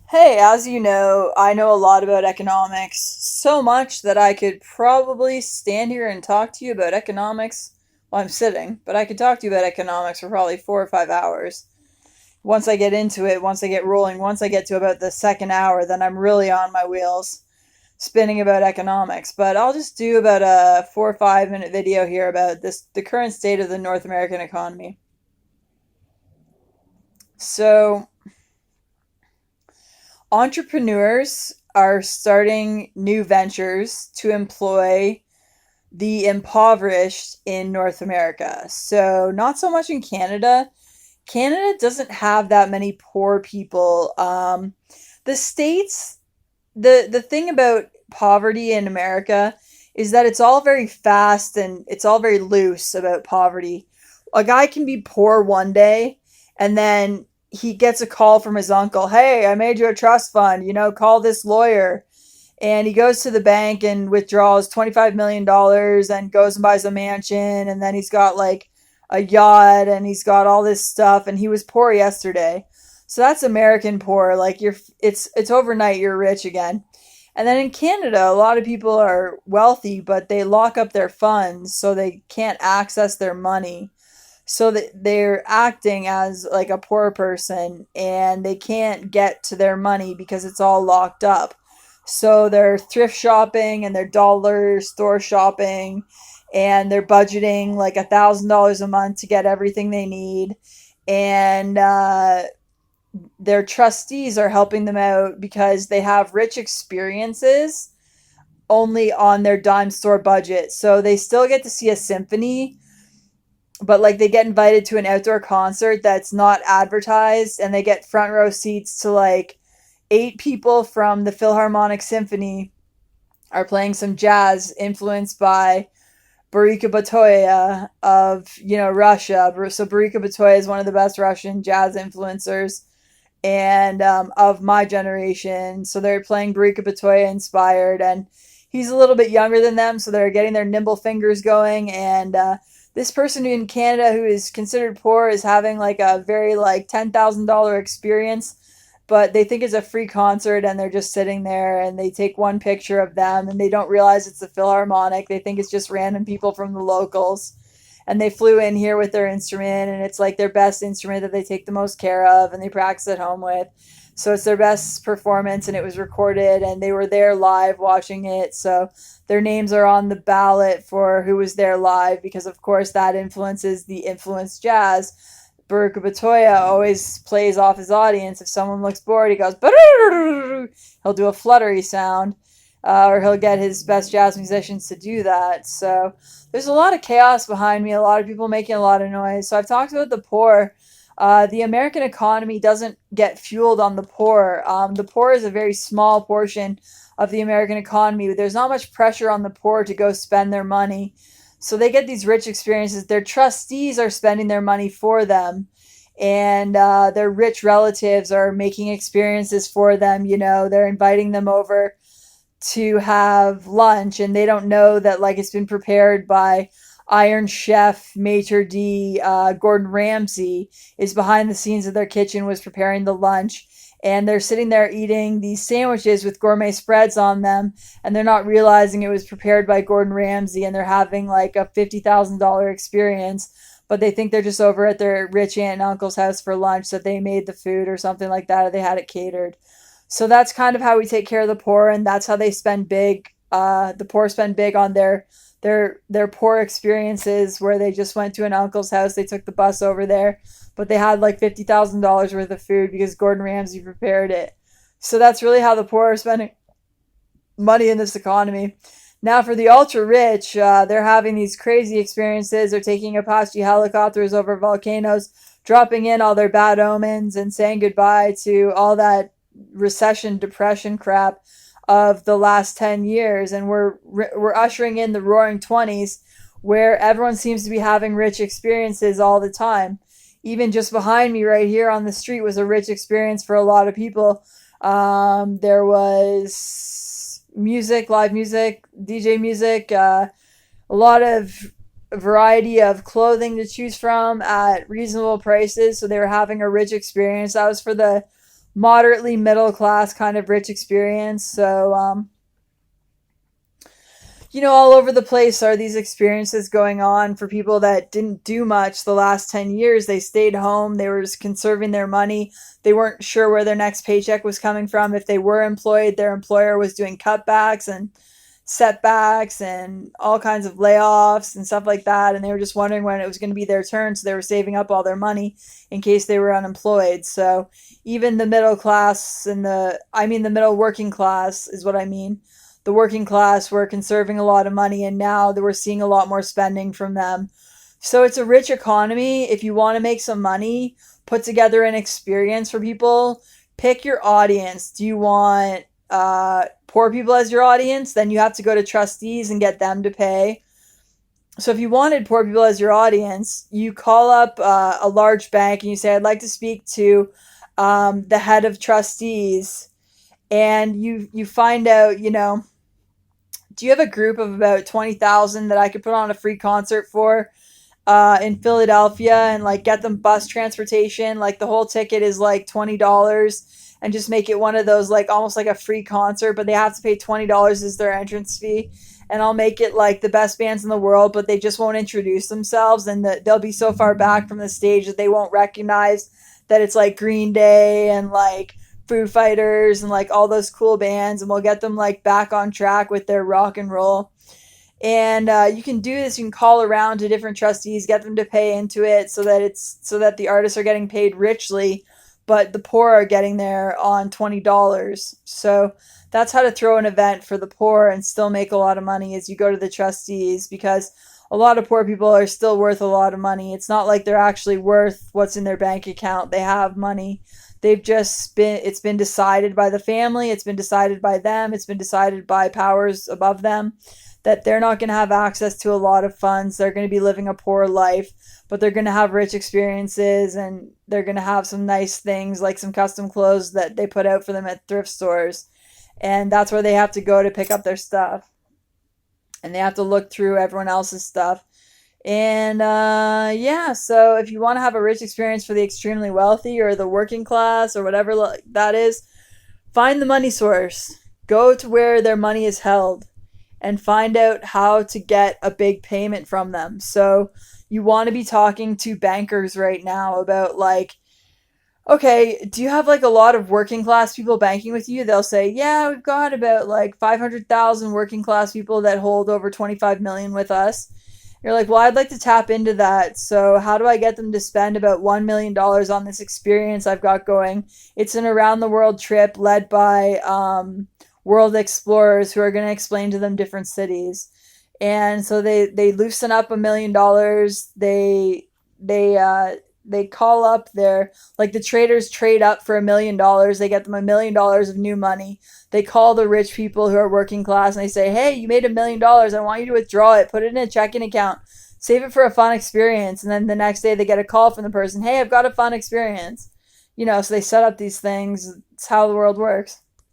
Hey, as you know, I know a lot about economics, so much that I could probably stand here and talk to you about economics while I'm sitting, but I could talk to you about economics for probably 4 or 5 hours. Once I get into it, once I get rolling, once I get to about the second hour, then I'm really on my wheels spinning about economics. But I'll just do about a 4 or 5 minute video here about the current state of the North American economy. So, entrepreneurs are starting new ventures to employ the impoverished in North America. So, not so much in Canada. Canada doesn't have that many poor people. The states, the thing about poverty in America is that it's all very fast and it's all very loose about poverty. A guy can be poor one day and then he gets a call from his uncle, "Hey, I made you a trust fund, call this lawyer." And he goes to the bank and withdraws $25 million and goes and buys a mansion, and then he's got like a yacht and he's got all this stuff, and he was poor yesterday. So that's American poor. Like it's overnight you're rich again. And then in Canada, a lot of people are wealthy, but they lock up their funds so they can't access their money. So that they're acting as like a poor person and they can't get to their money because it's all locked up. So they're thrift shopping and they're dollar store shopping and they're budgeting like $1,000 a month to get everything they need. And their trustees are helping them out because they have rich experiences only on their dime store budget. So they still get to see a symphony, but like they get invited to an outdoor concert that's not advertised and they get front row seats to like eight people from the Philharmonic Symphony are playing some jazz influenced by Barika Batoya of, Russia. So Barika Batoya is one of the best Russian jazz influencers and of my generation. So they're playing Barika Batoya inspired, and he's a little bit younger than them, so they're getting their nimble fingers going. And this person in Canada who is considered poor is having like a very like $10,000 experience, but they think it's a free concert and they're just sitting there and they take one picture of them and they don't realize it's the Philharmonic. They think it's just random people from the locals. And they flew in here with their instrument and it's like their best instrument that they take the most care of and they practice at home with. So it's their best performance and it was recorded and they were there live watching it. So their names are on the ballot for who was there live because of course that influences the influence jazz. Baruch Batoya always plays off his audience. If someone looks bored, he goes, he'll do a fluttery sound, or he'll get his best jazz musicians to do that. So there's a lot of chaos behind me, a lot of people making a lot of noise. So I've talked about the poor. The American economy doesn't get fueled on the poor. The poor is a very small portion of the American economy. There's not much pressure on the poor to go spend their money. So they get these rich experiences. Their trustees are spending their money for them. And their rich relatives are making experiences for them. They're inviting them over to have lunch, and they don't know that like it's been prepared by Iron Chef Maitre D. Gordon Ramsay is behind the scenes of their kitchen, was preparing the lunch, and they're sitting there eating these sandwiches with gourmet spreads on them, and they're not realizing it was prepared by Gordon Ramsay, and they're having like a $50,000 experience, but they think they're just over at their rich aunt and uncle's house for lunch, that they made the food or something like that, or they had it catered. So that's kind of how we take care of the poor, and that's how they spend big. The poor spend big on their poor experiences where they just went to an uncle's house, they took the bus over there, but they had like $50,000 worth of food because Gordon Ramsay prepared it. So that's really how the poor are spending money in this economy. Now, for the ultra rich, they're having these crazy experiences. They're taking Apache helicopters over volcanoes, dropping in all their bad omens, and saying goodbye to all that recession, depression crap of the last 10 years. And we're ushering in the roaring 20s where everyone seems to be having rich experiences all the time. Even just behind me right here on the street was a rich experience for a lot of people. There was music, live music, DJ music, a lot of variety of clothing to choose from at reasonable prices. So they were having a rich experience. That was for the moderately middle class kind of rich experience. So, all over the place are these experiences going on for people that didn't do much the last 10 years. They stayed home, they were just conserving their money. They weren't sure where their next paycheck was coming from. If they were employed, their employer was doing cutbacks and setbacks and all kinds of layoffs and stuff like that. And they were just wondering when it was going to be their turn. So they were saving up all their money in case they were unemployed. So even the middle class and the middle working class is what I mean. The working class were conserving a lot of money, and now that we're seeing a lot more spending from them. So it's a rich economy. If you want to make some money, put together an experience for people, pick your audience. Do you want poor people as your audience? Then you have to go to trustees and get them to pay. So if you wanted poor people as your audience, you call up a large bank and you say, I'd like to speak to the head of trustees. And you find out, do you have a group of about 20,000 that I could put on a free concert for in Philadelphia and like get them bus transportation? Like the whole ticket is like $20 and just make it one of those like almost like a free concert, but they have to pay $20 as their entrance fee. And I'll make it like the best bands in the world, but they just won't introduce themselves, and they'll be so far back from the stage that they won't recognize that it's like Green Day and like Foo Fighters and like all those cool bands, and we'll get them like back on track with their rock and roll. And you can do this. You can call around to different trustees, get them to pay into it, so that the artists are getting paid richly, but the poor are getting there on $20. So that's how to throw an event for the poor and still make a lot of money. As you go to the trustees, because a lot of poor people are still worth a lot of money. It's not like they're actually worth what's in their bank account. They have money. It's been decided by the family, it's been decided by them, it's been decided by powers above them that they're not going to have access to a lot of funds. They're going to be living a poor life, but they're going to have rich experiences, and they're going to have some nice things like some custom clothes that they put out for them at thrift stores. And that's where they have to go to pick up their stuff. And they have to look through everyone else's stuff. And yeah, so if you want to have a rich experience for the extremely wealthy or the working class or whatever that is, find the money source. Go to where their money is held and find out how to get a big payment from them. So you want to be talking to bankers right now about like, okay, do you have like a lot of working class people banking with you? They'll say, yeah, we've got about like 500,000 working class people that hold over 25 million with us. You're like, well, I'd like to tap into that. So how do I get them to spend about $1 million on this experience I've got going? It's an around the world trip led by world explorers who are going to explain to them different cities. And so they loosen up $1 million. They call up the traders trade up for $1 million. They get them $1 million of new money. They call the rich people who are working class and they say, hey, you made $1 million. I want you to withdraw it. Put it in a checking account. Save it for a fun experience. And then the next day they get a call from the person, hey, I've got a fun experience. So they set up these things. It's how the world works.